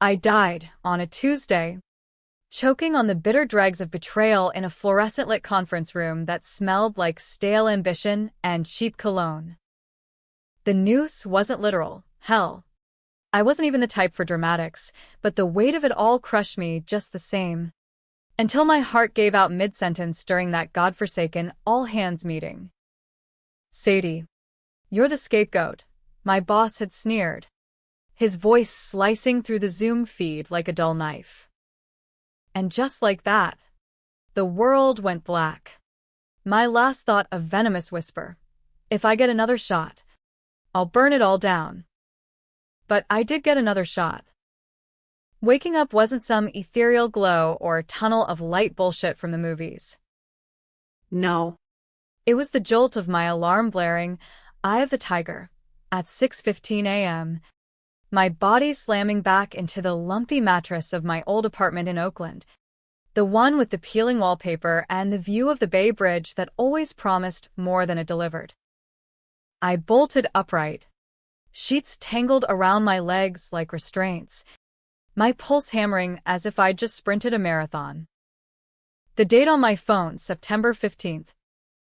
I died on a Tuesday, choking on the bitter dregs of betrayal in a fluorescent-lit conference room that smelled like stale ambition and cheap cologne. The noose wasn't literal. Hell, I wasn't even the type for dramatics, but the weight of it all crushed me just the same. Until my heart gave out mid-sentence during that godforsaken all-hands meeting. "Sadie, you're the scapegoat," my boss had sneered, his voice slicing through the Zoom feed like a dull knife. And just like that, the world went black. My last thought a venomous whisper. If I get another shot, I'll burn it all down. But I did get another shot. Waking up wasn't some ethereal glow or tunnel of light bullshit from the movies. No. It was the jolt of my alarm blaring, Eye of the Tiger, at 6:15 a.m., my body slamming back into the lumpy mattress of my old apartment in Oakland, the one with the peeling wallpaper and the view of the Bay Bridge that always promised more than it delivered. I bolted upright, sheets tangled around my legs like restraints, my pulse hammering as if I'd just sprinted a marathon. The date on my phone, September 15th,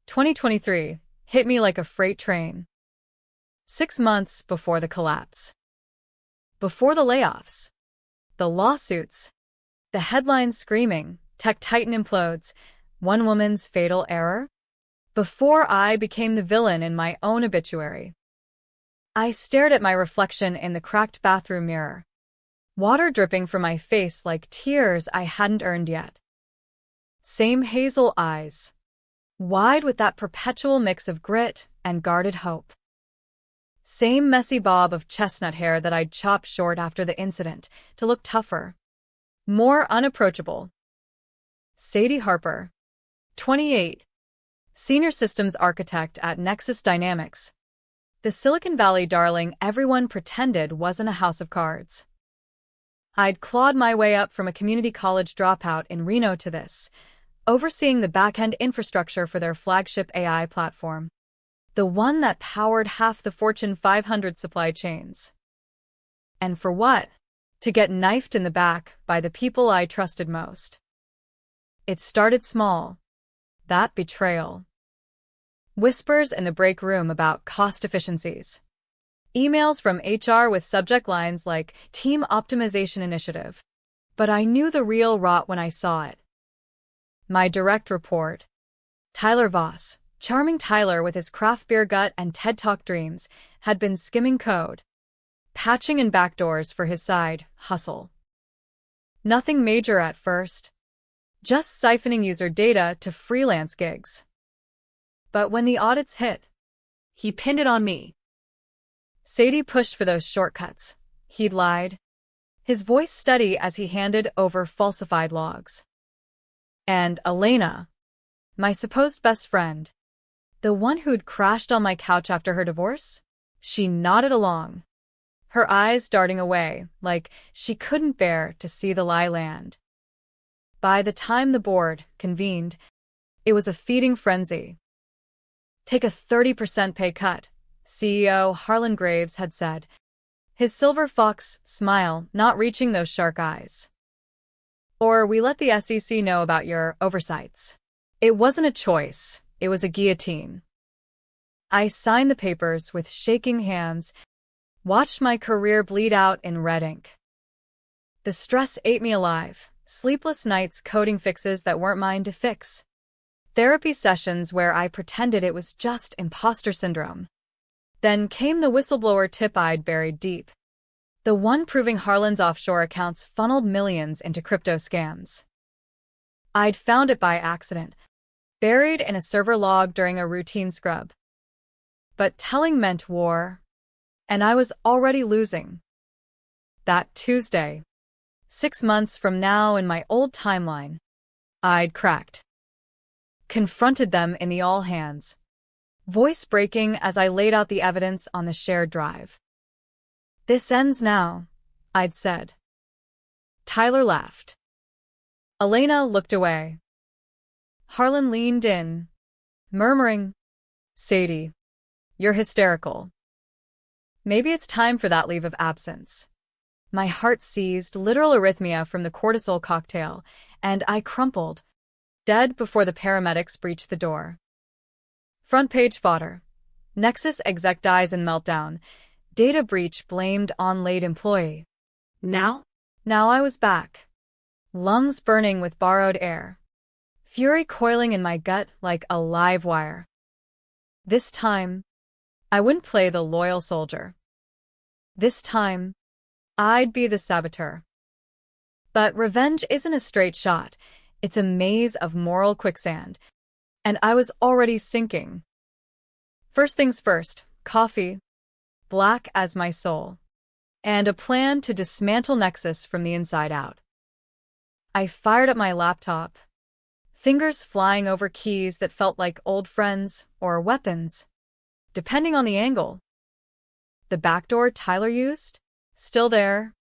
2023, hit me like a freight train. 6 months before the collapse. Before the layoffs, the lawsuits, the headlines screaming, tech titan implodes, one woman's fatal error. Before I became the villain in my own obituary. I stared at my reflection in the cracked bathroom mirror, water dripping from my face like tears I hadn't earned yet. Same hazel eyes, wide with that perpetual mix of grit and guarded hope. Same messy bob of chestnut hair that I'd chopped short after the incident to look tougher, more unapproachable. Sadie Harper, 28, senior systems architect at Nexus Dynamics, the Silicon Valley darling everyone pretended wasn't a house of cards. I'd clawed my way up from a community college dropout in Reno to this, overseeing the back-end infrastructure for their flagship AI platform. The one that powered half the Fortune 500 supply chains. And for what? To get knifed in the back by the people I trusted most. It started small. That betrayal. Whispers in the break room about cost efficiencies. Emails from HR with subject lines like Team Optimization Initiative. But I knew the real rot when I saw it. My direct report. Tyler Voss, charming Tyler with his craft beer gut and TED Talk dreams, had been skimming code, patching in backdoors for his side hustle. Nothing major at first, just siphoning user data to freelance gigs. But when the audits hit, he pinned it on me. Sadie pushed for those shortcuts, he'd lied, his voice steady as he handed over falsified logs. And Elena, my supposed best friend, the one who'd crashed on my couch after her divorce, she nodded along, her eyes darting away like she couldn't bear to see the lie land. By the time the board convened, it was a feeding frenzy. Take a 30% pay cut, CEO Harlan Graves had said, his silver fox smile not reaching those shark eyes. Or we let the SEC know about your oversights. It wasn't a choice. It was a guillotine. I signed the papers with shaking hands, watched my career bleed out in red ink. The stress ate me alive, sleepless nights coding fixes that weren't mine to fix. Therapy sessions where I pretended it was just imposter syndrome. Then came the whistleblower tip I'd buried deep. The one proving Harlan's offshore accounts funneled millions into crypto scams. I'd found it by accident, buried in a server log during a routine scrub. But telling meant war, and I was already losing. That Tuesday, 6 months from now in my old timeline, I'd cracked. Confronted them in the all-hands, voice breaking as I laid out the evidence on the shared drive. "This ends now," I'd said. Tyler laughed. Elena looked away. Harlan leaned in, murmuring, "Sadie, you're hysterical. Maybe it's time for that leave of absence. My heart seized, literal arrhythmia from the cortisol cocktail, and I crumpled, dead before the paramedics breached the door. Front page fodder. Nexus exec dies in meltdown. Data breach blamed on late employee. Now? Now I was back. Lungs burning with borrowed air. Fury coiling in my gut like a live wire. This time, I wouldn't play the loyal soldier. This time, I'd be the saboteur. But revenge isn't a straight shot. It's a maze of moral quicksand. And I was already sinking. First things first, coffee, black as my soul, and a plan to dismantle Nexus from the inside out. I fired up my laptop, fingers flying over keys that felt like old friends or weapons, depending on the angle. The backdoor Tyler used? Still there.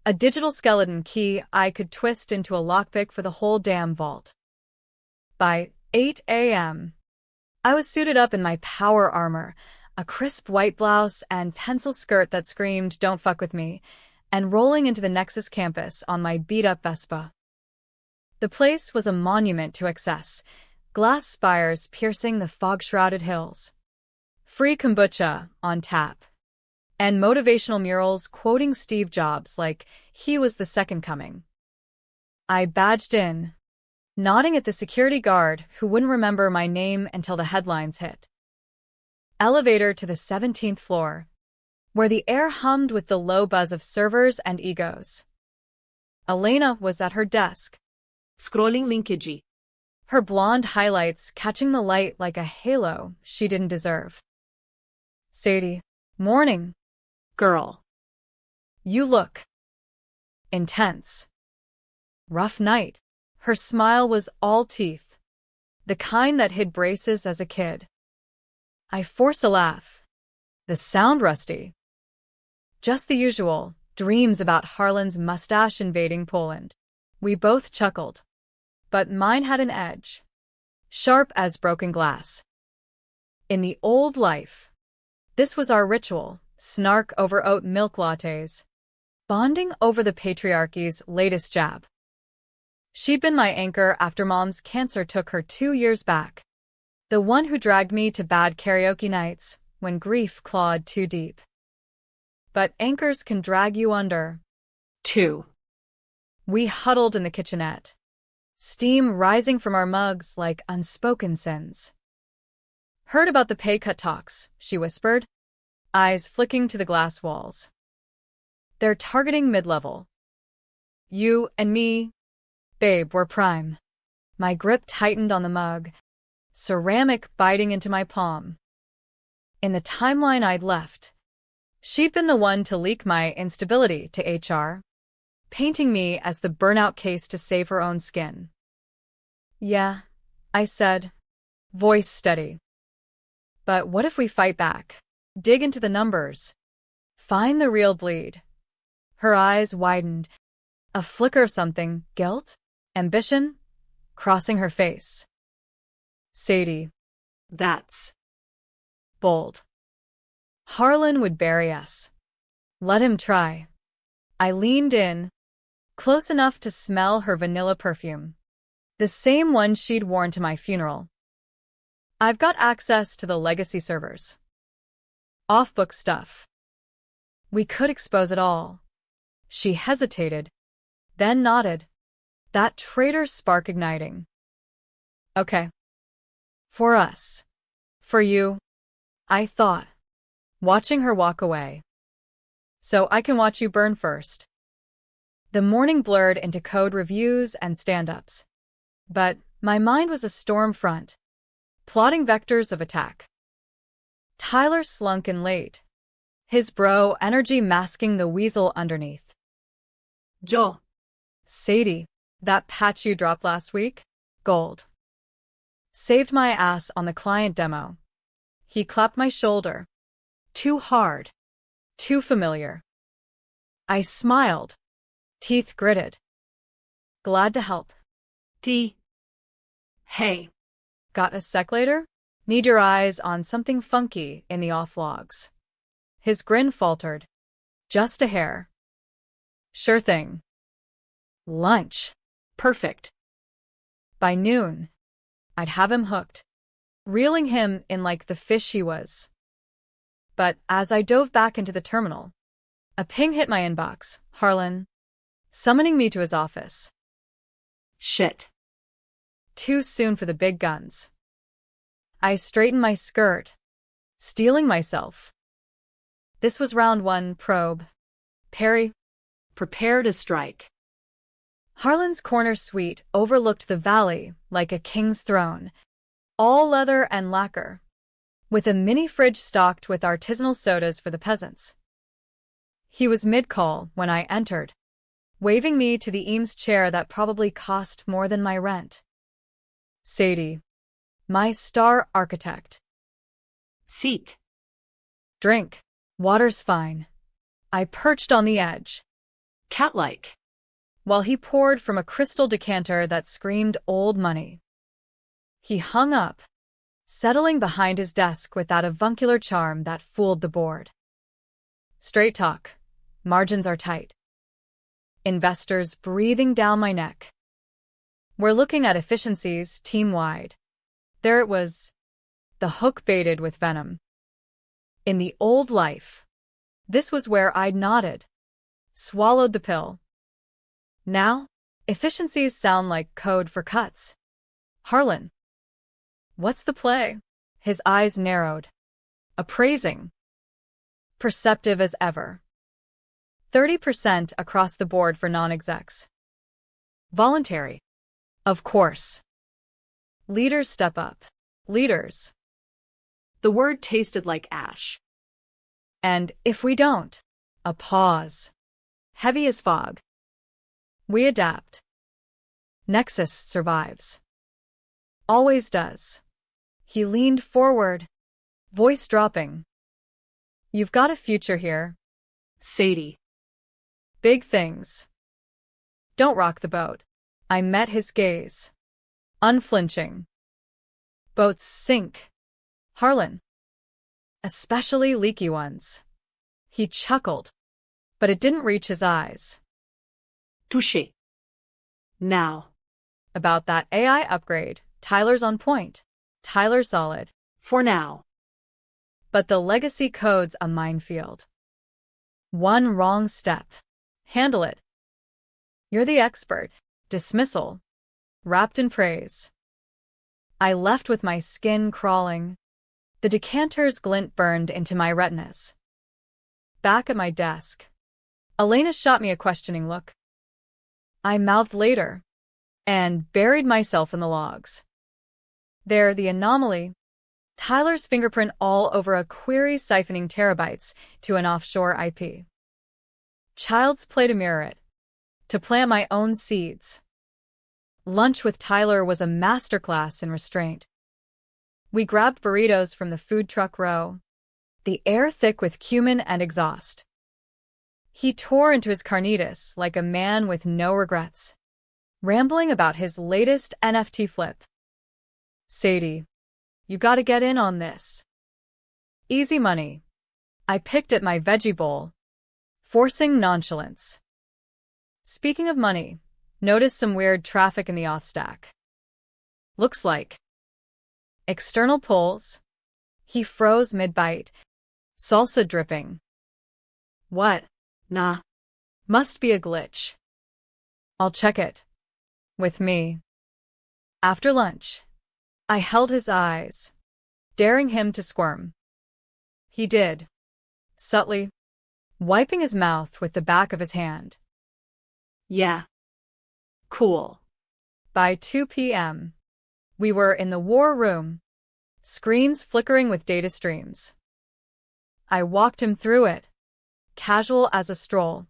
A digital skeleton key I could twist into a lockpick for the whole damn vault. By 8 a.m., I was suited up in my power armor, a crisp white blouse and pencil skirt that screamed, "Don't fuck with me," and rolling into the Nexus campus on my beat-up Vespa. The place was a monument to excess, glass spires piercing the fog-shrouded hills. Free kombucha on tap. And motivational murals quoting Steve Jobs like he was the second coming. I badged in, nodding at the security guard who wouldn't remember my name until the headlines hit. Elevator to the 17th floor, where the air hummed with the low buzz of servers and egos. Elena was at her desk, Scrolling linkage. her blonde highlights catching the light like a halo she didn't deserve. Sadie, morning. Girl. You look intense. Rough night. Her smile was all teeth, the kind that hid braces as a kid. I forced a laugh. The sound rusty. Just the usual, dreams about Harlan's mustache invading Poland. We both chuckled. But mine had an edge. Sharp as broken glass. In the old life, this was our ritual, snark over oat milk lattes. Bonding over the patriarchy's latest jab. She'd been my anchor after Mom's cancer took her 2 years back. The one who dragged me to bad karaoke nights when grief clawed too deep. But anchors can drag you under. 2. We huddled in the kitchenette, steam rising from our mugs like unspoken sins. Heard about the pay cut talks, she whispered, eyes flicking to the glass walls. They're targeting mid-level. You and me, babe, we're prime. My grip tightened on the mug, ceramic biting into my palm. In the timeline I'd left, she'd been the one to leak my instability to HR, painting me as the burnout case to save her own skin. Yeah, I said, voice steady. But what if we fight back? Dig into the numbers. Find the real bleed. Her eyes widened, a flicker of something, guilt, ambition, crossing her face. Sadie. That's bold. Harlan would bury us. Let him try. I leaned in, close enough to smell her vanilla perfume. The same one she'd worn to my funeral. I've got access to the legacy servers. Off-book stuff. We could expose it all. She hesitated, then nodded, that traitor spark igniting. Okay. For us. For you. I thought, watching her walk away. So I can watch you burn first. The morning blurred into code reviews and stand-ups. But my mind was a storm front, plotting vectors of attack. Tyler slunk in late, his bro energy masking the weasel underneath. Joe. Sadie, that patch you dropped last week? Gold. Saved my ass on the client demo. He clapped my shoulder. Too hard. Too familiar. I smiled, teeth gritted. Glad to help. T. Hey. Got a sec later? Need your eyes on something funky in the off logs. His grin faltered. Just a hair. Sure thing. Lunch. Perfect. By noon, I'd have him hooked, reeling him in like the fish he was. But as I dove back into the terminal, a ping hit my inbox. Harlan, summoning me to his office. Shit. Too soon for the big guns. I straightened my skirt, steeling myself. This was round one, probe. Perry. Prepare to strike. Harlan's corner suite overlooked the valley like a king's throne, all leather and lacquer, with a mini fridge stocked with artisanal sodas for the peasants. He was mid-call when I entered, waving me to the Eames chair that probably cost more than my rent. Sadie, my star architect. Seat. Drink. Water's fine. I perched on the edge, Cat-like. while he poured from a crystal decanter that screamed old money. He hung up, settling behind his desk with that avuncular charm that fooled the board. Straight talk. Margins are tight. Investors breathing down my neck. We're looking at efficiencies team-wide. There it was. The hook baited with venom. In the old life, this was where I'd nodded, swallowed the pill. Now, efficiencies sound like code for cuts. Harlan. What's the play? His eyes narrowed. Appraising. Perceptive as ever. 30% across the board for non-execs. Voluntary. Of course. Leaders step up. Leaders. The word tasted like ash. And if we don't, a pause. Heavy as fog. We adapt. Nexus survives. Always does. He leaned forward, voice dropping. You've got a future here. Sadie. Big things. Don't rock the boat. I met his gaze. Unflinching. Boats sink. Harlan. Especially leaky ones. He chuckled, but it didn't reach his eyes. Touché. Now. About that AI upgrade, Tyler's on point. Tyler's solid. For now. But the legacy code's a minefield. One wrong step. Handle it. You're the expert. Dismissal. Wrapped in praise. I left with my skin crawling. The decanter's glint burned into my retinas. Back at my desk, Elena shot me a questioning look. I mouthed later, and buried myself in the logs. There, the anomaly. Tyler's fingerprint all over a query siphoning terabytes to an offshore IP. Child's play to mirror it. To plant my own seeds. Lunch with Tyler was a masterclass in restraint. We grabbed burritos from the food truck row, the air thick with cumin and exhaust. He tore into his carnitas like a man with no regrets, rambling about his latest NFT flip. Sadie, you gotta get in on this. Easy money. I picked at my veggie bowl, forcing nonchalance. Speaking of money, noticed some weird traffic in the auth stack. Looks like external pulls. He froze mid-bite, salsa dripping. What? Nah. Must be a glitch. I'll check it. With me. After lunch, I held his eyes, daring him to squirm. He did, subtly, wiping his mouth with the back of his hand. Yeah. Cool. By 2 p.m., we were in the war room, screens flickering with data streams. I walked him through it, casual as a stroll,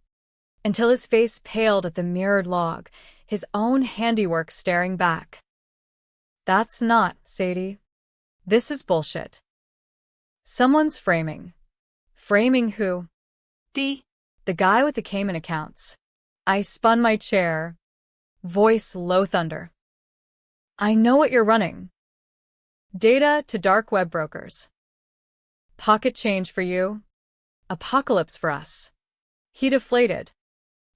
until his face paled at the mirrored log, his own handiwork staring back. That's not, Sadie. This is bullshit. Someone's framing. Framing who? The guy with the Cayman accounts. I spun my chair, voice low thunder. I know what you're running. Data to dark web brokers. Pocket change for you. Apocalypse for us. He deflated.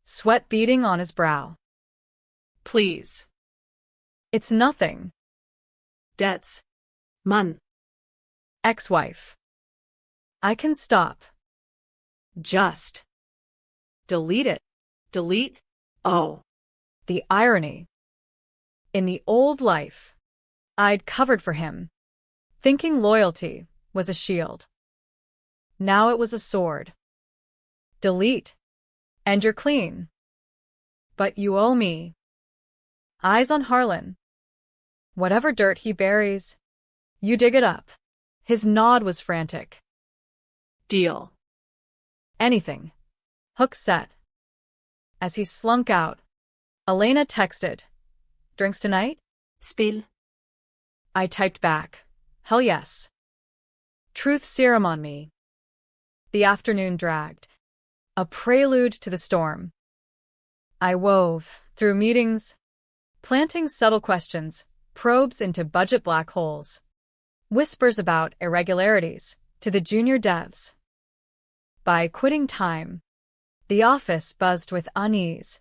sweat beading on his brow. Please. It's nothing. Debts. Man. Ex-wife. I can stop. Just. Delete it. Delete? Oh. The irony. In the old life, I'd covered for him, thinking loyalty was a shield. Now it was a sword. Delete, and you're clean. But you owe me. Eyes on Harlan. Whatever dirt he buries, you dig it up. His nod was frantic. Deal. Anything. Hook set. As he slunk out, Elena texted, "Drinks tonight?" Spill. I typed back, "Hell yes." Truth serum on me. The afternoon dragged, a prelude to the storm. I wove through meetings, planting subtle questions, probes into budget black holes, whispers about irregularities to the junior devs. By quitting time, the office buzzed with unease,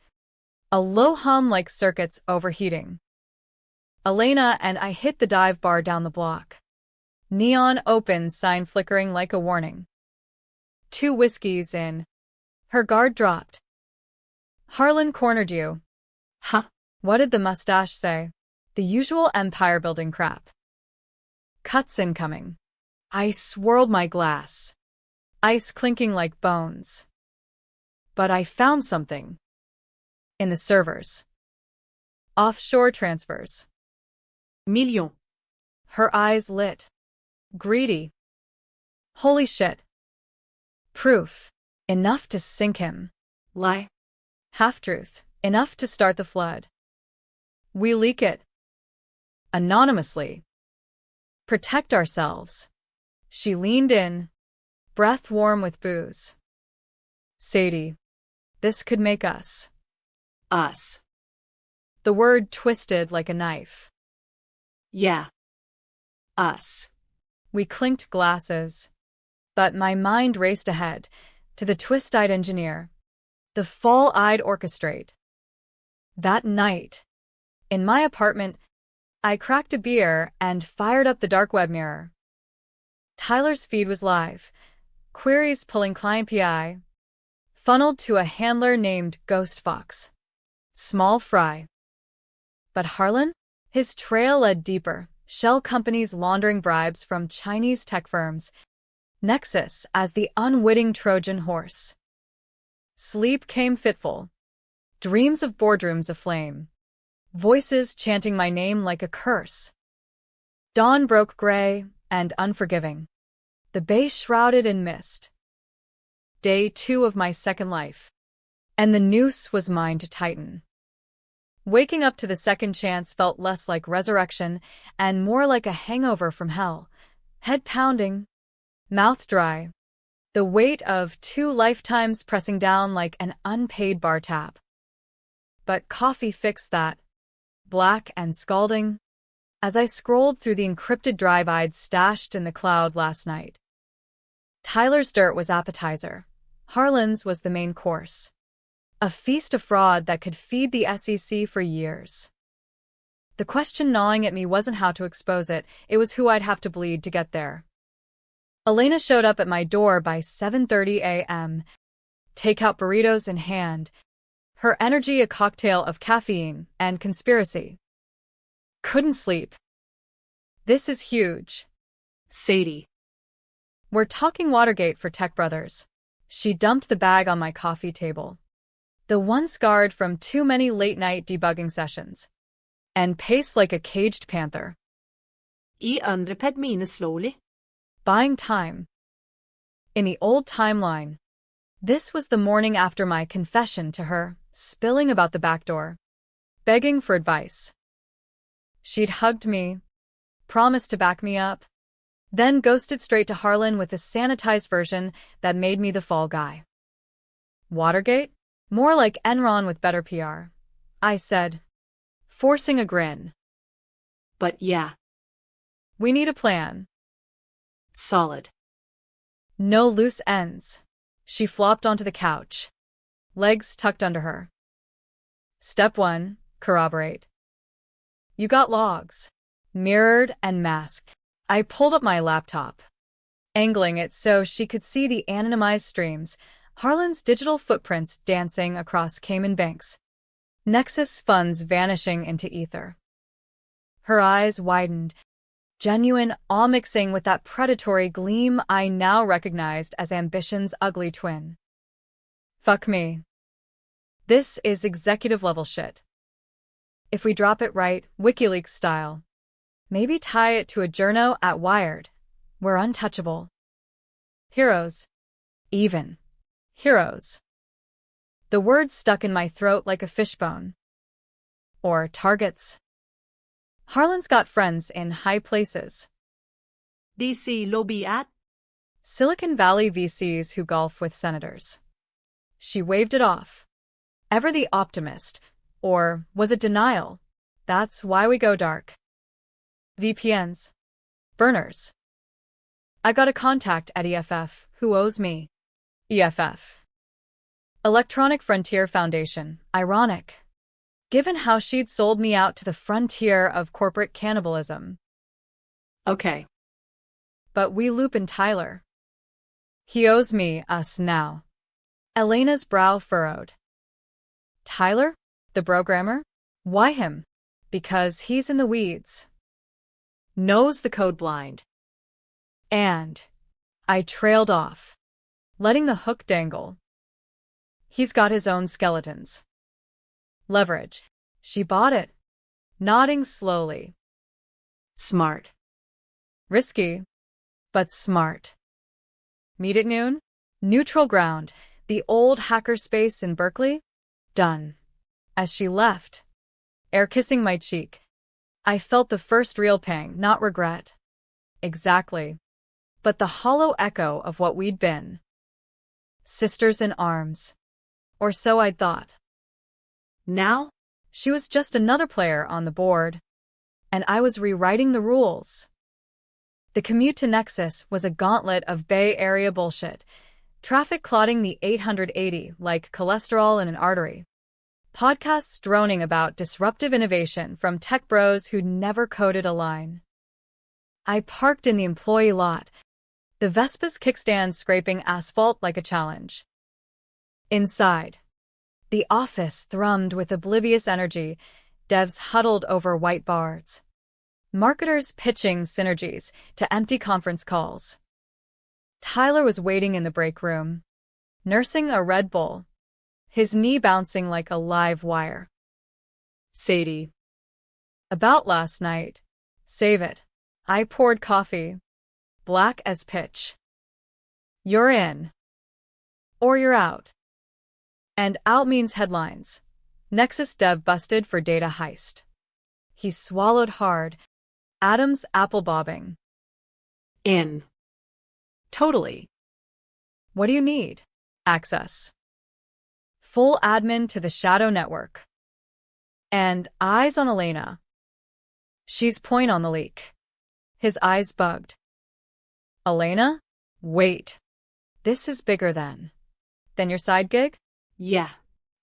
a low hum like circuits overheating. Elena and I hit the dive bar down the block. Neon open sign flickering like a warning. 2 whiskeys in. Her guard dropped. Harlan cornered you. Huh? What did the mustache say? The usual empire-building crap. Cuts incoming. I swirled my glass. Ice clinking like bones. But I found something. In the servers. Offshore transfers. Million. Her eyes lit. Greedy. Holy shit. Proof. Enough to sink him. Lie. Half-truth. Enough to start the flood. We leak it. Anonymously. Protect ourselves. She leaned in, breath warm with booze. Sadie, this could make us. Us. The word twisted like a knife. Yeah. Us. We clinked glasses. But my mind raced ahead, to the twist-eyed engineer, the fall-eyed orchestrate. That night, in my apartment, I cracked a beer and fired up the dark web mirror. Tyler's feed was live, queries pulling client PI, funneled to a handler named Ghost Fox. Small fry. But Harlan? His trail led deeper, shell companies laundering bribes from Chinese tech firms, Nexus as the unwitting Trojan horse. Sleep came fitful. Dreams of boardrooms aflame. Voices chanting my name like a curse. Dawn broke gray and unforgiving. The bay shrouded in mist. Day 2 of my second life. And the noose was mine to tighten. Waking up to the second chance felt less like resurrection and more like a hangover from hell. Head pounding. Mouth dry. The weight of 2 lifetimes pressing down like an unpaid bar tab. But coffee fixed that. Black and scalding. As I scrolled through the encrypted drive I'd stashed in the cloud last night. Tyler's dirt was appetizer. Harlan's was the main course. A feast of fraud that could feed the SEC for years. The question gnawing at me wasn't how to expose it, it was who I'd have to bleed to get there. Elena showed up at my door by 7:30 a.m., takeout burritos in hand, her energy a cocktail of caffeine and conspiracy. Couldn't sleep. This is huge. Sadie. We're talking Watergate for Tech Brothers. She dumped the bag on my coffee table. The one scarred from too many late-night debugging sessions. And paced like a caged panther. I underped mine slowly. Buying time. In the old timeline, this was the morning after my confession to her, spilling about the back door, begging for advice. She'd hugged me, promised to back me up, then ghosted straight to Harlan with a sanitized version that made me the fall guy. Watergate? More like Enron with better PR, I said, forcing a grin. But yeah. We need a plan. Solid. No loose ends. She flopped onto the couch. legs tucked under her. Step 1. Corroborate. You got logs. Mirrored and masked. I pulled up my laptop, angling it so she could see the anonymized streams, Harlan's digital footprints dancing across Cayman banks, Nexus funds vanishing into ether. Her eyes widened, genuine awe mixing with that predatory gleam I now recognized as ambition's ugly twin. Fuck me. This is executive-level shit. If we drop it right, WikiLeaks style, maybe tie it to a journo at Wired, we're untouchable. Heroes. Even. Heroes. The word stuck in my throat like a fishbone. Or targets. Harlan's got friends in high places. DC lobby at? Silicon Valley VCs who golf with senators. She waved it off. Ever the optimist. Or was it denial? That's why we go dark. VPNs. Burners. I got a contact at EFF who owes me. EFF. Electronic Frontier Foundation. Ironic. Given how she'd sold me out to the frontier of corporate cannibalism. Okay. But we loop in Tyler. He owes me us now. Elena's brow furrowed. Tyler? The programmer? Why him? Because he's in the weeds. Knows the code blind. And I trailed off, letting the hook dangle. He's got his own skeletons. Leverage. She bought it, nodding slowly. Smart. Risky, but smart. Meet at noon? Neutral ground, the old hackerspace in Berkeley? Done. As she left, air kissing my cheek, I felt the first real pang, not regret. Exactly. But the hollow echo of what we'd been. Sisters in arms. Or so I'd thought. Now? She was just another player on the board. And I was rewriting the rules. The commute to Nexus was a gauntlet of Bay Area bullshit. Traffic clotting the 880 like cholesterol in an artery. Podcasts droning about disruptive innovation from tech bros who'd never coded a line. I parked in the employee lot, the Vespa's kickstand scraping asphalt like a challenge. Inside, the office thrummed with oblivious energy, devs huddled over whiteboards. Marketers pitching synergies to empty conference calls. Tyler was waiting in the break room, nursing a Red Bull, his knee bouncing like a live wire. Sadie. About last night. Save it. I poured coffee. Black as pitch. You're in. Or you're out. And out means headlines. Nexus dev busted for data heist. He swallowed hard. Adam's apple bobbing. In. Totally. What do you need? Access. Full admin to the shadow network. And eyes on Elena. She's point on the leak. His eyes bugged. Elena? Wait. This is bigger than your side gig? Yeah.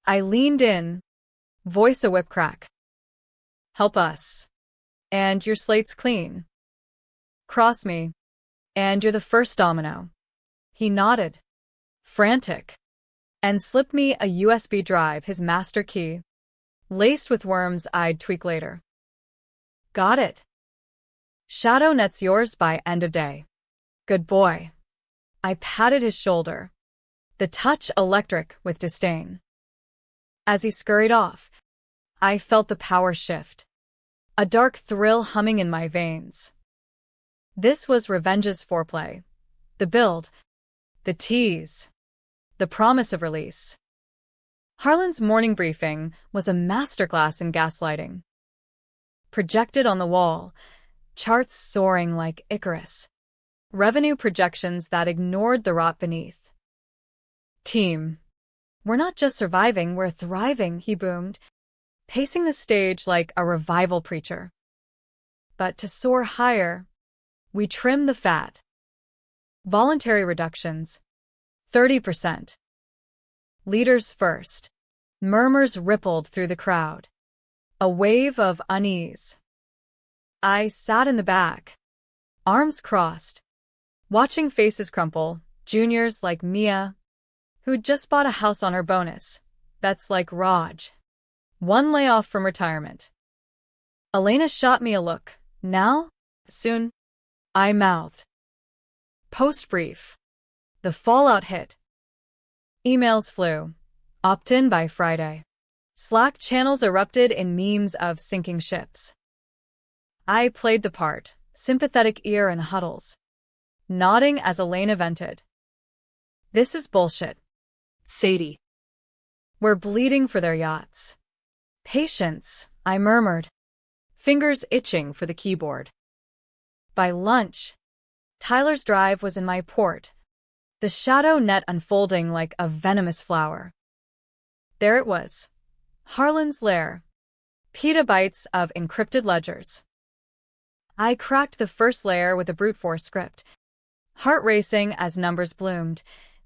I leaned in, voice a whip crack. Help us. And your slate's clean. Cross me. And you're the first domino. He nodded, frantic, and slipped me a USB drive, his master key, laced with worms I'd tweak later. Got it. Shadow net's yours by end of day. Good boy. I patted his shoulder, the touch electric with disdain. As he scurried off, I felt the power shift, a dark thrill humming in my veins. This was revenge's foreplay. The build, the tease, the promise of release. Harlan's morning briefing was a masterclass in gaslighting. Projected on the wall, charts soaring like Icarus. Revenue projections that ignored the rot beneath. Team. We're not just surviving, we're thriving, he boomed, pacing the stage like a revival preacher. But to soar higher, we trim the fat. Voluntary reductions. 30%. Leaders first. Murmurs rippled through the crowd. A wave of unease. I sat in the back, arms crossed, watching faces crumple, juniors like Mia, who'd just bought a house on her bonus, bets like Raj. One layoff from retirement. Elena shot me a look. Now? Soon? I mouthed. Post brief. The fallout hit. Emails flew. Opt-in by Friday. Slack channels erupted in memes of sinking ships. I played the part, sympathetic ear in huddles, nodding as Elena vented. This is bullshit. Sadie. We're bleeding for their yachts. Patience, I murmured, fingers itching for the keyboard. By lunch, Tyler's drive was in my port, the shadow net unfolding like a venomous flower. There it was, Harlan's lair, petabytes of encrypted ledgers. I cracked the first layer with a brute force script, heart racing as numbers bloomed,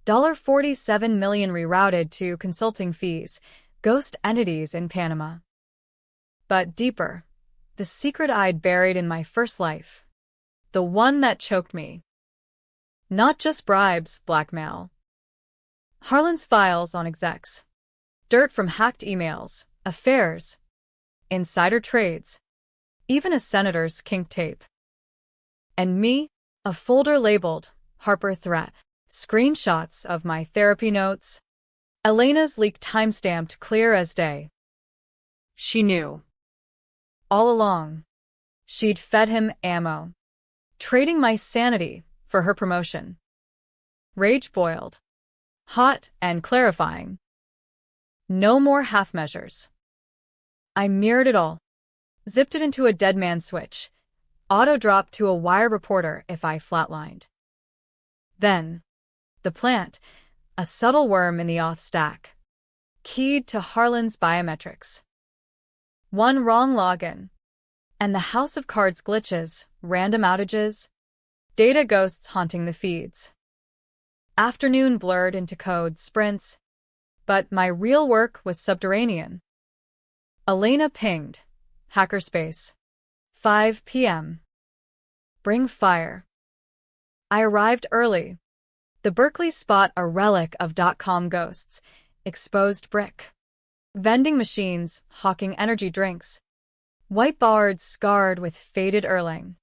$47 million rerouted to consulting fees, ghost entities in Panama. But deeper, the secret I'd buried in my first life, the one that choked me. Not just bribes, blackmail. Harlan's files on execs, dirt from hacked emails, affairs, insider trades, even a senator's kink tape. And me, a folder labeled Harper Threat, screenshots of my therapy notes, Elena's leak timestamped clear as day. She knew. All along, she'd fed him ammo, trading my sanity for her promotion. Rage boiled, hot and clarifying. No more half measures. I mirrored it all, zipped it into a dead man switch, auto-dropped to a wire reporter if I flatlined. Then, the plant, a subtle worm in the auth stack, keyed to Harlan's biometrics. One wrong login, and the house of cards glitches, random outages, data ghosts haunting the feeds. Afternoon blurred into code sprints, but my real work was subterranean. Elena pinged. Hackerspace. 5 p.m. Bring fire. I arrived early. The Berkeley spot a relic of .com ghosts, exposed brick. Vending machines hawking energy drinks. Whiteboards scarred with faded Erlang.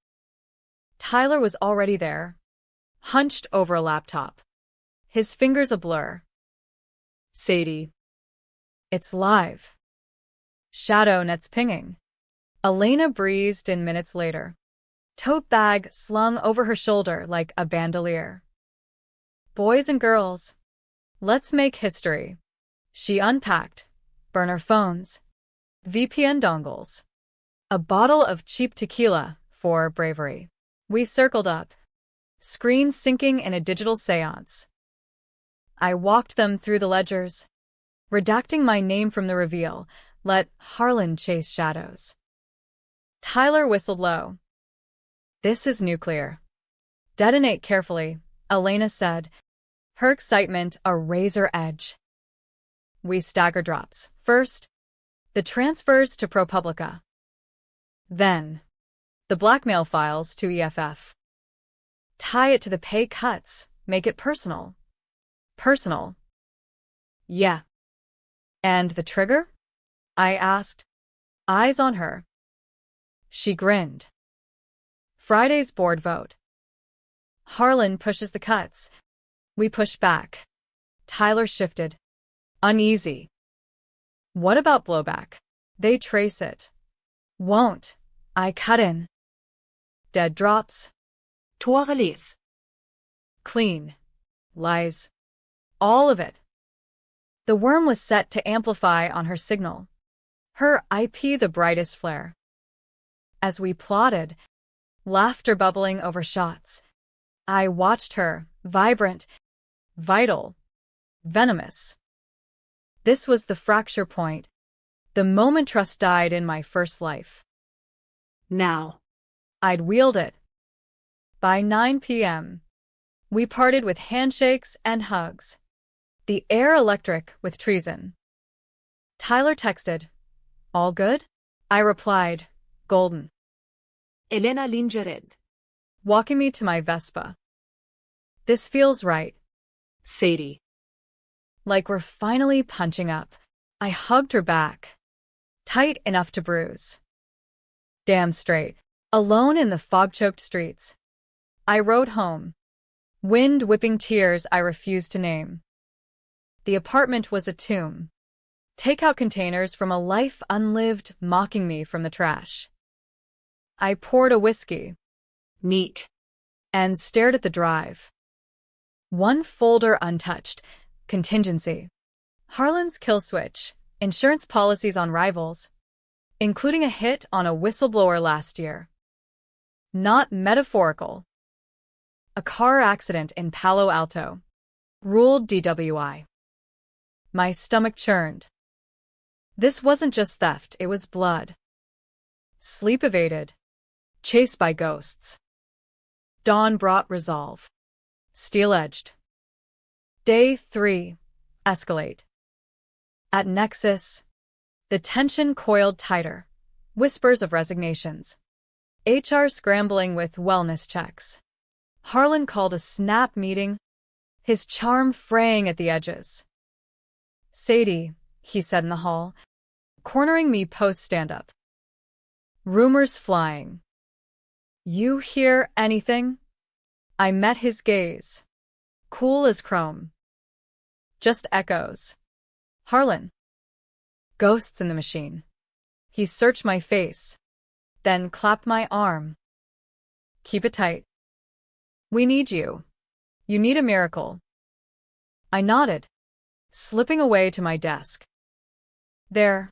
Tyler was already there, hunched over a laptop, his fingers a blur. Sadie. It's live. Shadow nets pinging. Elena breezed in minutes later. Tote bag slung over her shoulder like a bandolier. Boys and girls, let's make history. She unpacked. Burner phones. VPN dongles. A bottle of cheap tequila for bravery. We circled up. Screens syncing in a digital seance. I walked them through the ledgers, redacting my name from the reveal. Let Harlan chase shadows. Tyler whistled low. This is nuclear. Detonate carefully, Elena said, her excitement a razor edge. We stagger drops. First, the transfers to ProPublica. Then, the blackmail files to EFF. Tie it to the pay cuts, make it personal. Personal. Yeah. And the trigger? I asked, eyes on her. She grinned. Friday's board vote. Harlan pushes the cuts. We push back. Tyler shifted. Uneasy. What about blowback? They trace it. Won't. I cut in. Dead drops. Torrelease. Clean. Lies. All of it. The worm was set to amplify on her signal. Her IP the brightest flare. As we plotted, laughter bubbling over shots, I watched her, vibrant, vital, venomous. This was the fracture point, the moment trust died in my first life. Now. I'd wield it. By 9 p.m., we parted with handshakes and hugs. The air electric with treason. Tyler texted, "All good?" I replied, "Golden," Elena lingered. walking me to my Vespa. "This feels right." Sadie. Like we're finally punching up. I hugged her back. Tight enough to bruise. Damn straight. Alone in the fog-choked streets. I rode home. Wind whipping tears I refused to name. The apartment was a tomb. Takeout containers from a life unlived mocking me from the trash. I poured a whiskey. Neat. And stared at the drive. One folder untouched. Contingency. Harlan's kill switch. Insurance policies on rivals. Including a hit on a whistleblower last year. Not metaphorical. A car accident in Palo Alto. Ruled DWI. My stomach churned. This wasn't just theft, it was blood. Sleep evaded. Chased by ghosts. Dawn brought resolve. Steel-edged. Day 3. Escalate. At Nexus, the tension coiled tighter. Whispers of resignations. HR scrambling with wellness checks. Harlan called a snap meeting, his charm fraying at the edges. "Sadie," he said in the hall, cornering me post-stand-up. Rumors flying. "You hear anything?" I met his gaze. Cool as chrome. Just echoes. "Harlan." Ghosts in the machine. He searched my face, then clapped my arm. "Keep it tight. We need you. You need a miracle." I nodded, slipping away to my desk. There,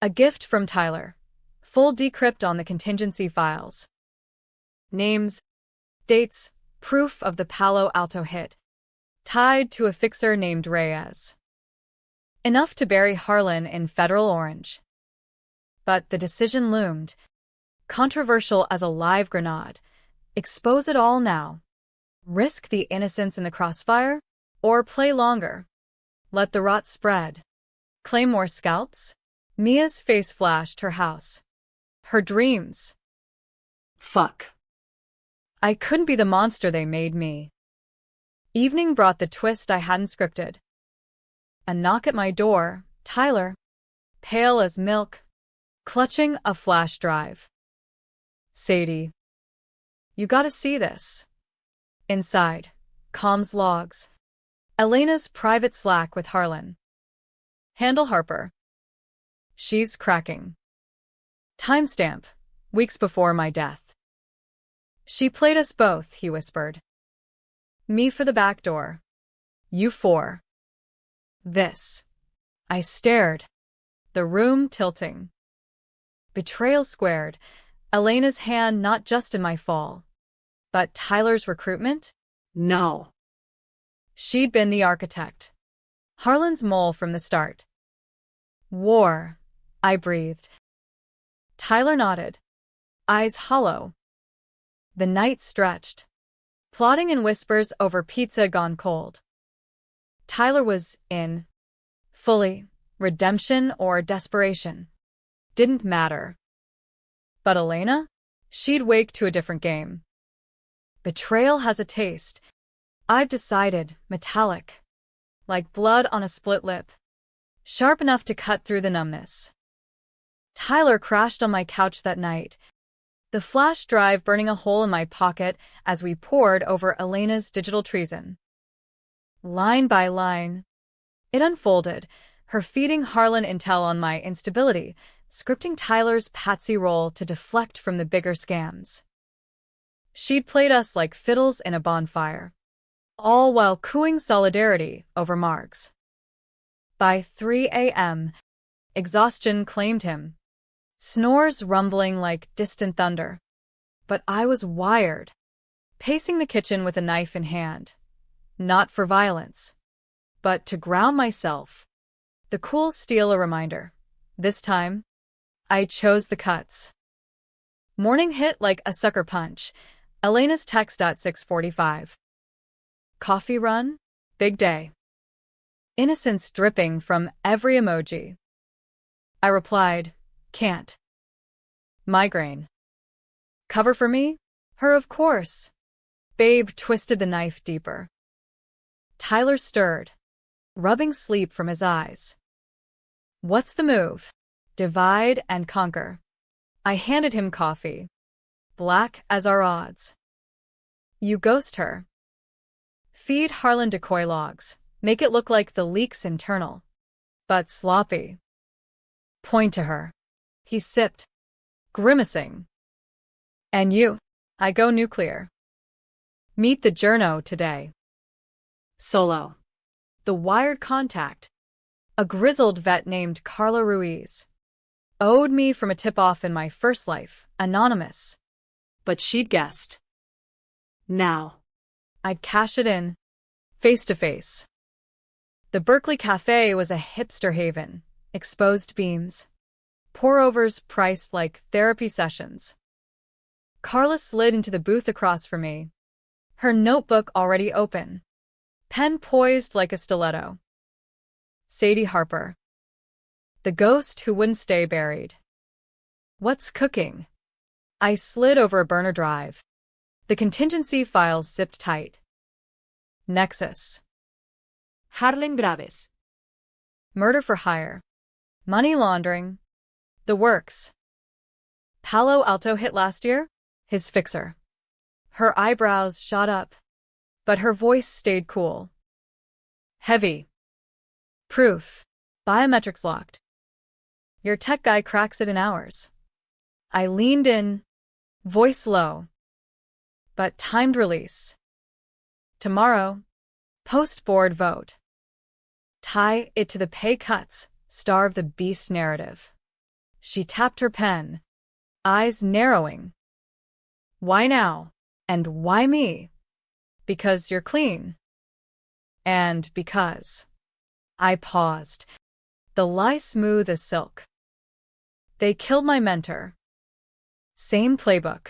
a gift from Tyler. Full decrypt on the contingency files. Names, dates, proof of the Palo Alto hit. Tied to a fixer named Reyes. Enough to bury Harlan in federal orange. But the decision loomed. Controversial as a live grenade. Expose it all now. Risk the innocents in the crossfire? Or play longer? Let the rot spread. Claim more scalps? Mia's face flashed her house. Her dreams. Fuck. I couldn't be the monster they made me. Evening brought the twist I hadn't scripted. A knock at my door, Tyler, pale as milk, clutching a flash drive. "Sadie, you gotta see this." Inside, comms logs. Elena's private Slack with Harlan. "Handle Harper. She's cracking. Timestamp, weeks before my death. She played us both," he whispered. "Me for the back door. You for this." I stared, the room tilting. Betrayal squared, Elena's hand not just in my fall, but Tyler's recruitment? No. She'd been the architect. Harlan's mole from the start. "War," I breathed. Tyler nodded, eyes hollow. The night stretched, plotting in whispers over pizza gone cold. Tyler was in. Fully. Redemption or desperation. Didn't matter. But Elena? She'd wake to a different game. Betrayal has a taste. I've decided, metallic. Like blood on a split lip. Sharp enough to cut through the numbness. Tyler crashed on my couch that night. The flash drive burning a hole in my pocket as we pored over Elena's digital treason. Line by line, it unfolded, her feeding Harlan intel on my instability, scripting Tyler's patsy role to deflect from the bigger scams. She'd played us like fiddles in a bonfire, all while cooing solidarity over marks. By 3 a.m., exhaustion claimed him, snores rumbling like distant thunder. But I was wired, pacing the kitchen with a knife in hand. Not for violence, but to ground myself. The cool steel a reminder. This time, I chose the cuts. Morning hit like a sucker punch. Elena's text at 6:45. "Coffee run? Big day." innocence dripping from every emoji. I replied, can't. Migraine. Cover for me? Her, of course. Babe twisted the knife deeper. Tyler stirred, rubbing sleep from his eyes. What's the move? Divide and conquer. I handed him coffee. Black as our odds. You ghost her. Feed Harlan decoy logs. Make it look like the leak's internal. But sloppy. Point to her. He sipped, grimacing. And you? I go nuclear. Meet the journo today. Solo. The wired contact. A grizzled vet named Carla Ruiz. Owed me from a tip-off in my first life, anonymous. But she'd guessed. Now. I'd cash it in, face to face. The Berkeley Cafe was a hipster haven, exposed beams. Pour-overs priced like therapy sessions. Carla slid into the booth across from me, her notebook already open, pen poised like a stiletto. Sadie Harper. The ghost who wouldn't stay buried. What's cooking? I slid over a burner drive. The contingency files zipped tight. Nexus. Harlan Graves. Murder for hire. Money laundering. The works. Palo Alto hit last year? His fixer. Her eyebrows shot up, but her voice stayed cool. Heavy. Proof. Biometrics locked. Your tech guy cracks it in hours. I leaned in, voice low, but timed release. Tomorrow, post-board vote. Tie it to the pay cuts, starve the beast narrative. She tapped her pen, eyes narrowing. Why now? And why me? Because you're clean. And because. I paused, the lie smooth as silk. They killed my mentor. Same playbook.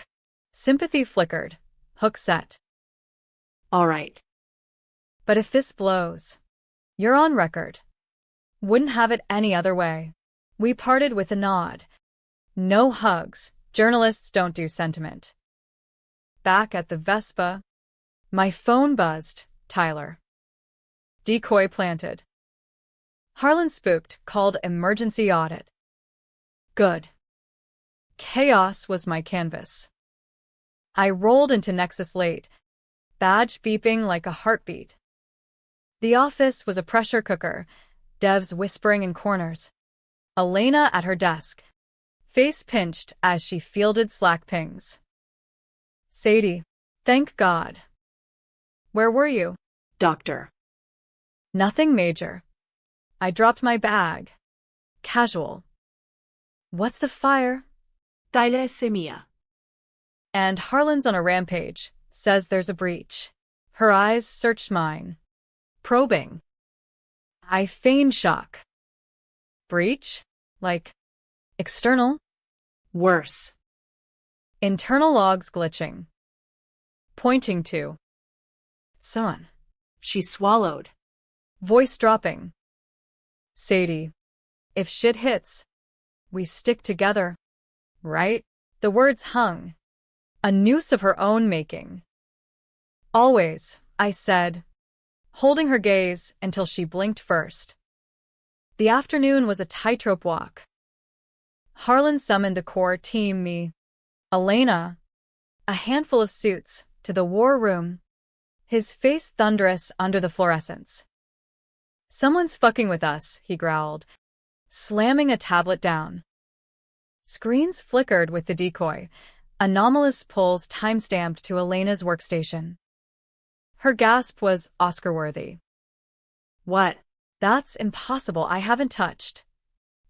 Sympathy flickered, hook set. All right. But if this blows, you're on record. Wouldn't have it any other way. We parted with a nod. No hugs, journalists don't do sentiment. Back at the Vespa, my phone buzzed, Tyler. Decoy planted. Harlan spooked, called emergency audit. Good. Chaos was my canvas. I rolled into Nexus late, badge beeping like a heartbeat. The office was a pressure cooker, devs whispering in corners. Elena at her desk, face pinched as she fielded Slack pings. Sadie, thank God. Where were you? Doctor. Nothing major. I dropped my bag. Casual. What's the fire? Thalassemia. And Harlan's on a rampage, says there's a breach. Her eyes searched mine. Probing. I feigned shock. Breach? Like, external? Worse. Internal logs glitching. Pointing to. Son. She swallowed. Voice dropping. Sadie. If shit hits, we stick together. Right? The words hung. A noose of her own making. Always, I said, holding her gaze until she blinked first. The afternoon was a tightrope walk. Harlan summoned the core team, me, Elena, a handful of suits, to the war room, his face thunderous under the fluorescence. Someone's fucking with us, he growled, slamming a tablet down. Screens flickered with the decoy, anomalous pulls time-stamped to Elena's workstation. Her gasp was Oscar-worthy. What? That's impossible, I haven't touched.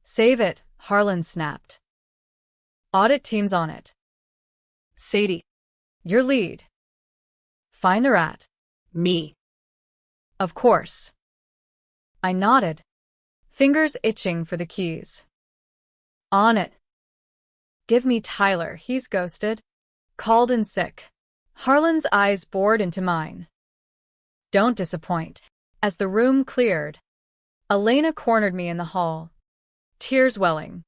Save it, Harlan snapped. Audit team's on it. Sadie. Your lead. Find the rat. Me. Of course. I nodded, fingers itching for the keys. On it. Give me Tyler, he's ghosted. Called in sick. Harlan's eyes bored into mine. Don't disappoint. As the room cleared, Elena cornered me in the hall, tears welling.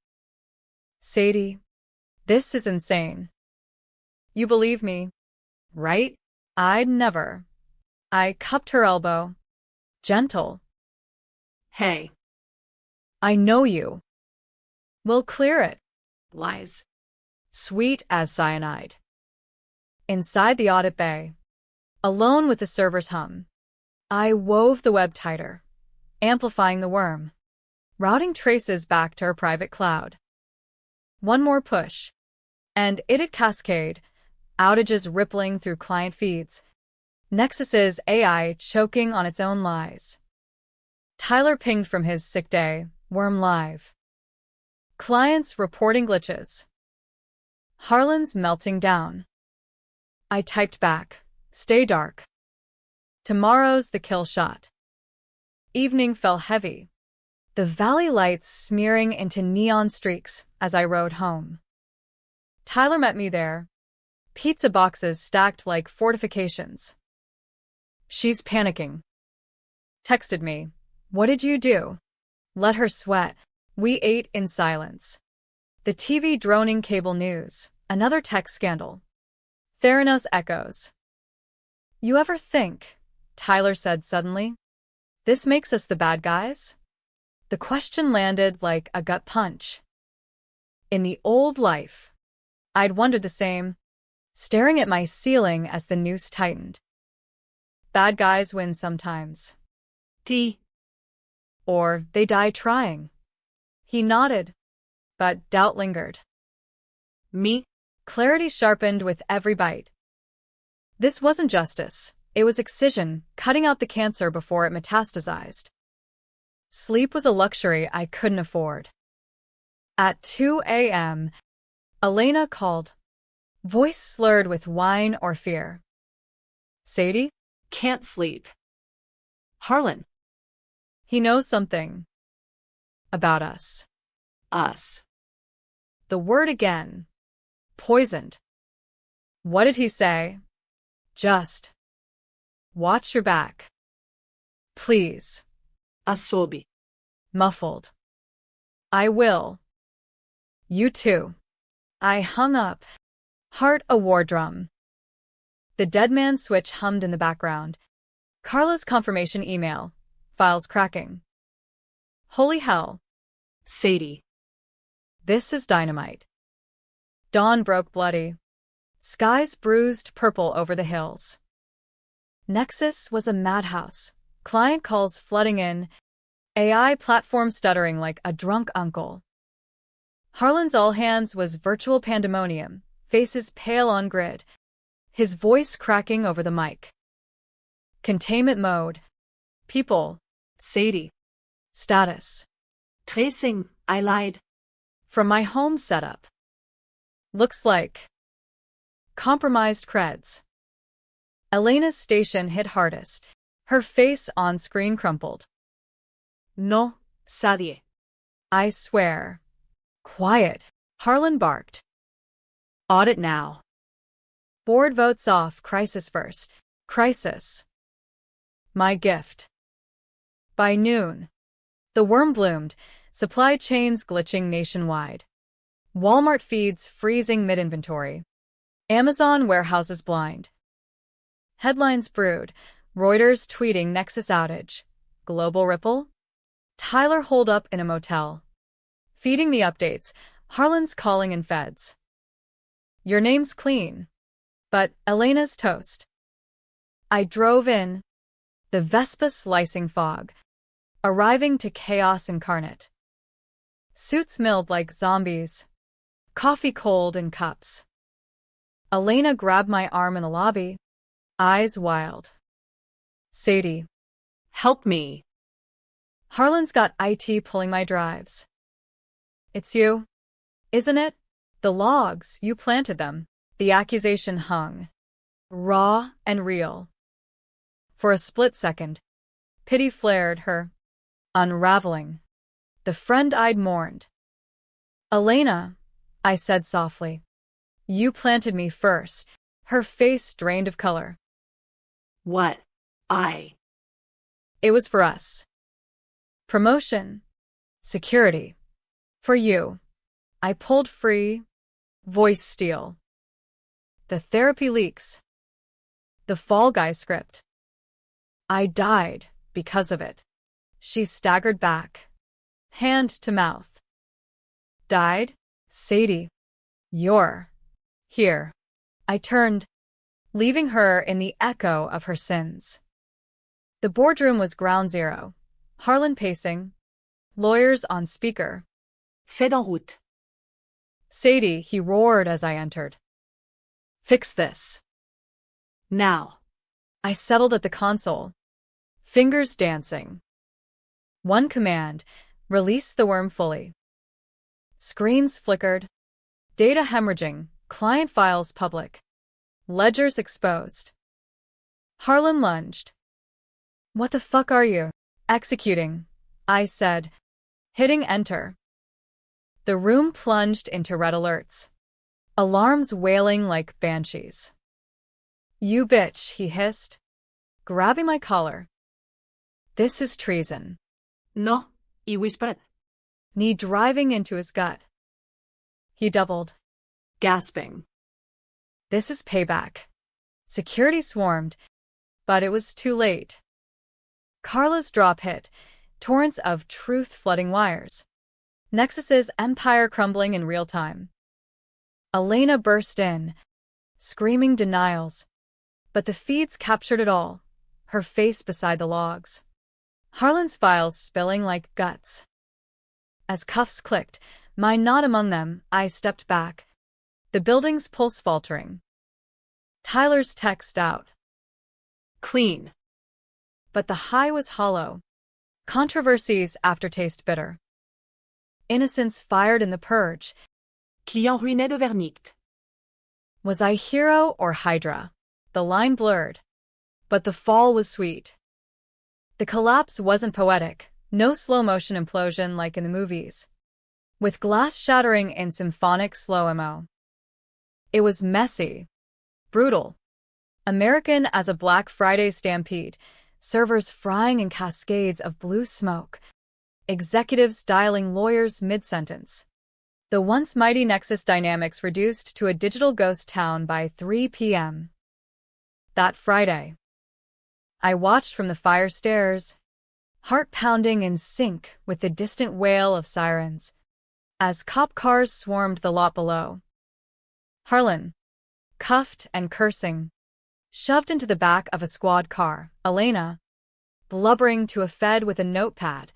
Sadie, this is insane. You believe me, right? I'd never. I cupped her elbow. Gentle. Hey. I know you. We'll clear it. Lies. Sweet as cyanide. Inside the audit bay, alone with the server's hum, I wove the web tighter, amplifying the worm, routing traces back to her private cloud. One more push, and it'd cascade, outages rippling through client feeds, Nexus's AI choking on its own lies. Tyler pinged from his sick day, worm live. Clients reporting glitches. Harlan's melting down. I typed back, stay dark. Tomorrow's the kill shot. Evening fell heavy, the valley lights smearing into neon streaks as I rode home. Tyler met me there, pizza boxes stacked like fortifications. She's panicking. Texted me, what did you do? Let her sweat. We ate in silence. The TV droning cable news, another tech scandal. Theranos echoes. You ever think, Tyler said suddenly, this makes us the bad guys? The question landed like a gut punch. In the old life, I'd wondered the same, staring at my ceiling as the noose tightened. Bad guys win sometimes. Or they die trying. He nodded, but doubt lingered. Me? Clarity sharpened with every bite. This wasn't justice. It was excision, cutting out the cancer before it metastasized. Sleep was a luxury I couldn't afford. At 2 a.m., Elena called, voice slurred with whine or fear. Sadie? Can't sleep. Harlan. He knows something. About us. Us. The word again. Poisoned. What did he say? Just. Watch your back. Please. Asobi. Muffled. I will. You too. I hung up. Heart a war drum. The dead man switch hummed in the background. Carla's confirmation email. Files cracking. Holy hell. Sadie. This is dynamite. Dawn broke bloody. Skies bruised purple over the hills. Nexus was a madhouse. Client calls flooding in. AI platform stuttering like a drunk uncle. Harlan's all hands was virtual pandemonium, faces pale on grid, his voice cracking over the mic. Containment mode. People. Sadie. Status. Tracing. I lied. From my home setup. Looks like. Compromised creds. Elena's station hit hardest, her face on screen crumpled. No, Sadie. I swear. Quiet, Harlan barked. Audit now. Board votes off crisis first. Crisis. My gift. By noon, the worm bloomed, supply chains glitching nationwide. Walmart feeds freezing mid-inventory. Amazon warehouses blind. Headlines brewed, Reuters tweeting Nexus outage. Global ripple? Tyler holed up in a motel. Feeding me updates, Harlan's calling in feds. Your name's clean. But Elena's toast. I drove in. The Vespa slicing fog. Arriving to chaos incarnate. Suits milled like zombies. Coffee cold in cups. Elena grabbed my arm in the lobby. Eyes wild. Sadie. Help me. Harlan's got IT pulling my drives. It's you, isn't it? The logs, you planted them. The accusation hung. Raw and real. For a split second, pity flared her. Unraveling. The friend I'd mourned. Elena, I said softly. You planted me first. Her face drained of color. What? It was for us. Promotion. Security. For you. I pulled free. Voice steal. The therapy leaks. The Fall Guy script. I died because of it. She staggered back. Hand to mouth. Died? Sadie. You're here. I turned, leaving her in the echo of her sins. The boardroom was ground zero. Harlan pacing. Lawyers on speaker. Fait en route. Sadie, he roared as I entered. Fix this. Now. I settled at the console. Fingers dancing. One command. Release the worm fully. Screens flickered. Data hemorrhaging. Client files public. Ledgers exposed. Harlan lunged. What the fuck are you? Executing, I said, hitting enter. The room plunged into red alerts. Alarms wailing like banshees. You bitch, he hissed, grabbing my collar. This is treason. No, he whispered. Knee driving into his gut. He doubled, gasping. This is payback. Security swarmed, but it was too late. Carla's drop hit, torrents of truth flooding wires. Nexus's empire crumbling in real time. Elena burst in, screaming denials, but the feeds captured it all, her face beside the logs. Harlan's files spilling like guts. As cuffs clicked, mine not among them, I stepped back, the building's pulse faltering. Tyler's text out. Clean. But the high was hollow. Controversy's aftertaste bitter. Innocence fired in the purge. Client ruiné de verdict. Was I hero or Hydra? The line blurred. But the fall was sweet. The collapse wasn't poetic, no slow-motion implosion like in the movies. With glass shattering in symphonic slow-mo. It was messy. Brutal. American as a Black Friday stampede, servers frying in cascades of blue smoke, executives dialing lawyers mid-sentence. The once mighty Nexus dynamics reduced to a digital ghost town by 3 p.m. That Friday. I watched from the fire stairs, heart pounding in sync with the distant wail of sirens, as cop cars swarmed the lot below. Harlan, cuffed and cursing, shoved into the back of a squad car. Elena, blubbering to a Fed with a notepad,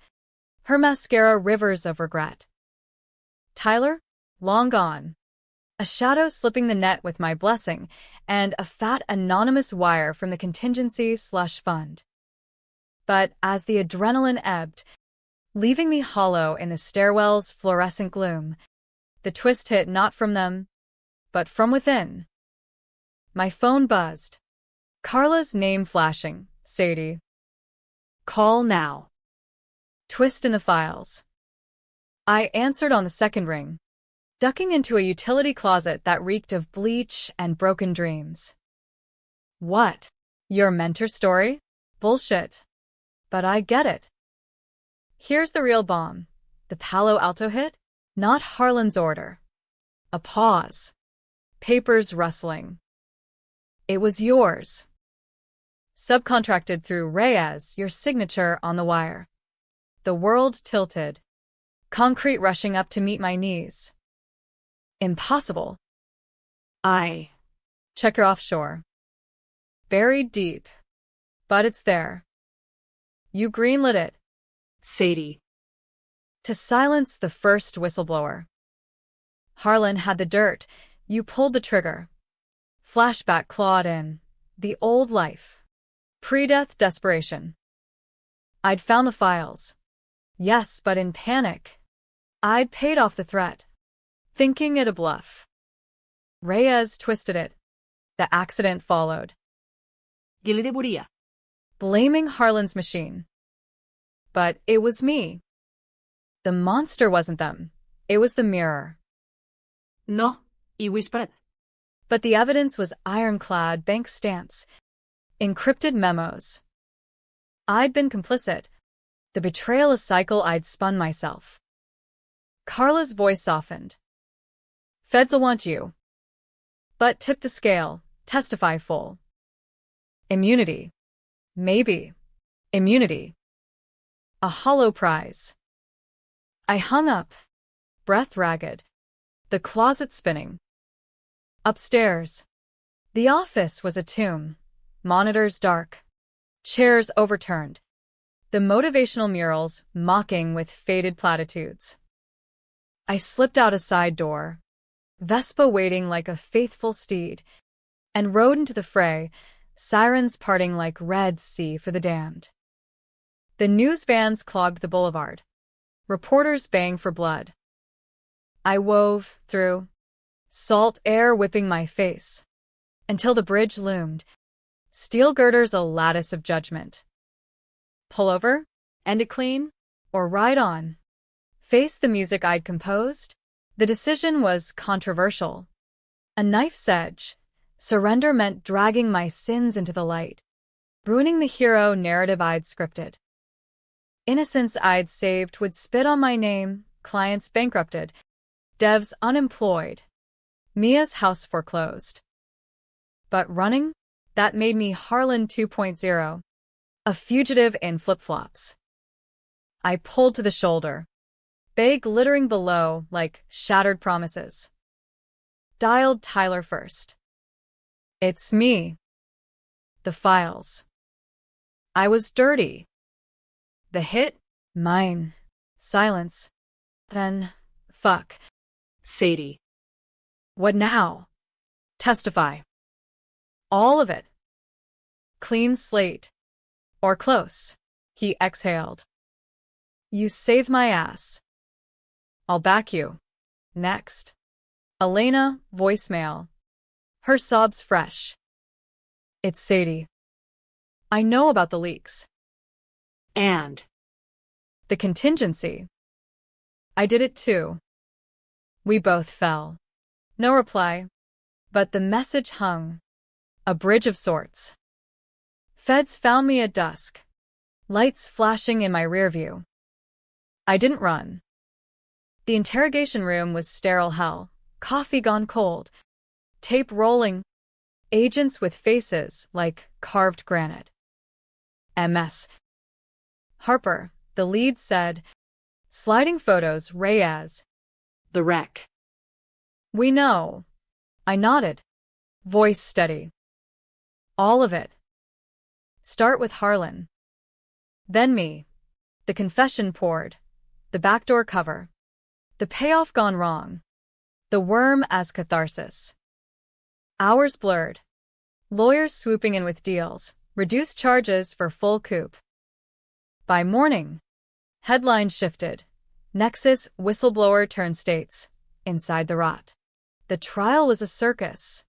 her mascara rivers of regret. Tyler, long gone. A shadow slipping the net with my blessing, and a fat anonymous wire from the contingency/fund. But as the adrenaline ebbed, leaving me hollow in the stairwell's fluorescent gloom, the twist hit not from them, but from within. My phone buzzed. Carla's name flashing. Sadie. Call now. Twist in the files. I answered on the second ring, ducking into a utility closet that reeked of bleach and broken dreams. What? Your mentor story? Bullshit. But I get it. Here's the real bomb. The Palo Alto hit? Not Harlan's order. A pause. Papers rustling. It was yours. Subcontracted through Reyes, your signature on the wire. The world tilted. Concrete rushing up to meet my knees. Impossible. Check your offshore. Buried deep. But it's there. You greenlit it. Sadie. To silence the first whistleblower. Harlan had the dirt. You pulled the trigger. Flashback clawed in. The old life. Pre-death desperation. I'd found the files. Yes, but in panic. I'd paid off the threat, thinking it a bluff. Reyes twisted it. The accident followed. Gile de Buria. Blaming Harlan's machine. But it was me. The monster wasn't them. It was the mirror. No, he whispered. But the evidence was ironclad bank stamps, encrypted memos. I'd been complicit. The betrayal a cycle I'd spun myself. Carla's voice softened. Feds will want you. But tip the scale, testify full. Immunity. Maybe. Immunity. A hollow prize. I hung up, breath ragged, the closet spinning. Upstairs. The office was a tomb, monitors dark, chairs overturned, the motivational murals mocking with faded platitudes. I slipped out a side door, Vespa waiting like a faithful steed, and rode into the fray, sirens parting like Red Sea for the damned. The news vans clogged the boulevard, reporters baying for blood. I wove through, salt air whipping my face, until the bridge loomed, steel girders a lattice of judgment. Pull over, end it clean, or ride on. Face the music I'd composed. The decision was controversial. A knife's edge. Surrender meant dragging my sins into the light, ruining the hero narrative I'd scripted. Innocence I'd saved would spit on my name, clients bankrupted, devs unemployed, Mia's house foreclosed. But running? That made me Harlan 2.0, a fugitive in flip-flops. I pulled to the shoulder, bay glittering below like shattered promises. Dialed Tyler first. It's me. The files. I was dirty. The hit? Mine. Silence. Then, fuck. Sadie. What now? Testify. All of it. Clean slate. Or close. He exhaled. You saved my ass. I'll back you. Next. Elena, voicemail. Her sobs fresh. It's Sadie. I know about the leaks. And The contingency. I did it too. We both fell. No reply. But the message hung. A bridge of sorts. Feds found me at dusk. Lights flashing in my rearview. I didn't run. The interrogation room was sterile hell. Coffee gone cold. Tape rolling. Agents with faces like carved granite. MS. Harper, the lead, said. Sliding photos, Reyes. the wreck. We know. I nodded. Voice steady. All of it. Start with Harlan. Then me. The confession poured. The backdoor cover. The payoff gone wrong. The worm as catharsis. Hours blurred. Lawyers swooping in with deals. Reduced charges for full coup. By morning, headlines shifted. Nexus whistleblower turned states. Inside the rot. The trial was a circus.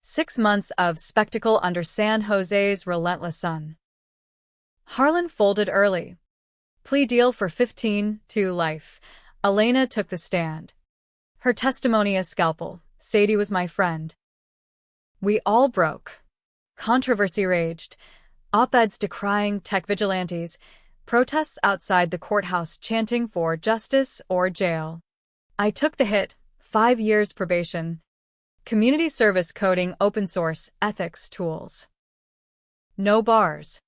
6 months of spectacle under San Jose's relentless sun. Harlan folded early. Plea deal for 15 to life. Elena took the stand. Her testimony a scalpel. Sadie was my friend. We all broke. Controversy raged. Op-eds decrying tech vigilantes. Protests outside the courthouse chanting for justice or jail. I took the hit. 5 years probation. Community service coding open source ethics tools. No bars.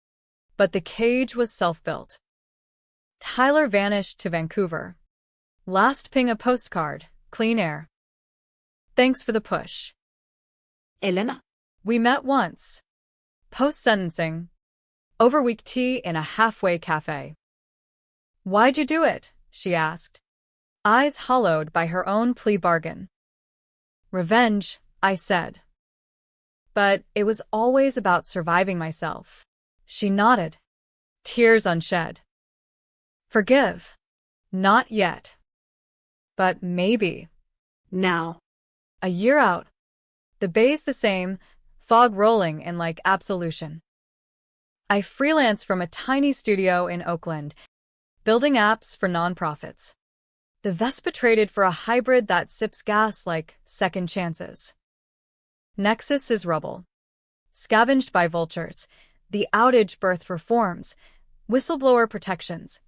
But the cage was self-built. Tyler vanished to Vancouver. Last ping a postcard, clean air. Thanks for the push. Elena. We met once. Post-sentencing. Over week tea in a halfway cafe. Why'd you do it? She asked. Eyes hollowed by her own plea bargain. Revenge, I said. But it was always about surviving myself. She nodded. Tears unshed. Forgive. Not yet. But maybe. Now. A year out. The bay's the same, fog rolling in like absolution. I freelance from a tiny studio in Oakland, building apps for nonprofits. The Vespa traded for a hybrid that sips gas like second chances. Nexus is rubble. Scavenged by vultures. The outage birthed reforms. Whistleblower protections.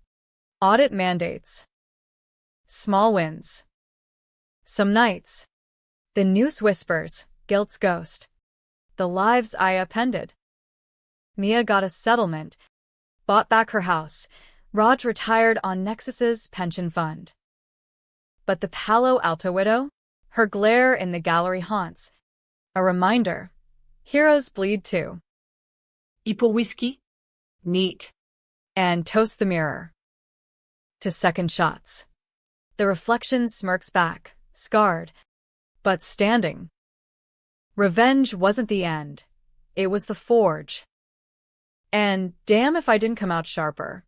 Audit mandates. Small wins. Some nights. The news whispers, guilt's ghost. The lives I appended. Mia got a settlement, bought back her house. Raj retired on Nexus's pension fund. But the Palo Alto widow? Her glare in the gallery haunts. A reminder. Heroes bleed too. Y pour whiskey? Neat. And toast the mirror. To second shots. The reflection smirks back, scarred, but standing. Revenge wasn't the end. It was the forge. And damn if I didn't come out sharper.